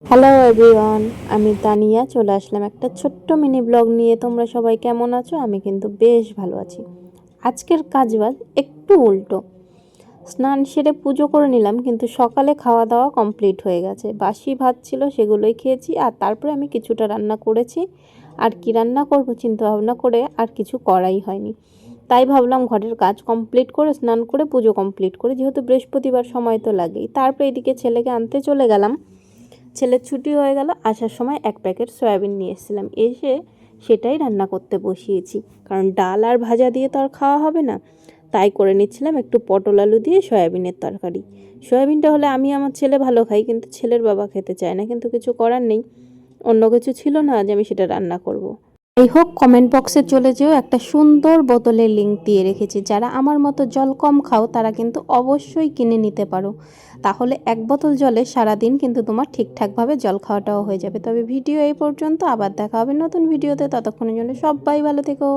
Hello everyone, আমি তানিয়া চলে আসলাম একটা ছোট্ট মিনি ব্লগ নিয়ে। তোমরা সবাই কেমন আছো? আমি কিন্তু বেশ ভালো আছি। আজকের কাজবাজ একটু উল্টো। স্নান সেরে পুজো করে নিলাম, কিন্তু সকালে খাওয়া দাওয়া কমপ্লিট হয়ে গেছে। বাসি ভাত ছিল, সেগুলোই খেয়েছি। আর তারপরে আমি কিছুটা রান্না করেছি। আর কি রান্না করব চিন্তা ভাবনা করে আর কিছু করাই হয়নি। তাই ভাবলাম ঘরের কাজ কমপ্লিট করে স্নান করে পুজো কমপ্লিট করে, যেহেতু বৃহস্পতিবার সময় তো লাগেই। তারপরে এদিকে ছেলেকে আনতে চলে গেলাম। ছেলের ছুটি হয়ে গেল, আসার সময় এক প্যাকেট সয়াবিন নিয়ে এসেছিলাম। এসে সেটাই রান্না করতে বসিয়েছি, কারণ ডাল আর ভাজা দিয়ে তো আর খাওয়া হবে না। তাই করে নিচ্ছিলাম একটু পটল আলু দিয়ে সয়াবিনের তরকারি। সয়াবিনটা হলে আমি আমার ছেলে ভালো খাই, কিন্তু ছেলের বাবা খেতে চায় না, কিন্তু কিছু করার নেই। অন্য কিছু ছিল না যে আমি সেটা রান্না করব। যাই হোক, কমেন্ট বক্সে চলে যেও, একটা সুন্দর বোতলের লিংক দিয়ে রেখেছি। যারা আমার মতো জল কম খাও তারা কিন্তু অবশ্যই কিনে নিতে পারো। তাহলে এক বোতল জলে সারাদিন কিন্তু তোমার ঠিকঠাকভাবে জল খাওয়াটাও হয়ে যাবে। তবে ভিডিও এই পর্যন্ত, আবার দেখা হবে নতুন ভিডিওতে। ততক্ষণের জন্য সবাই ভালো থেকো।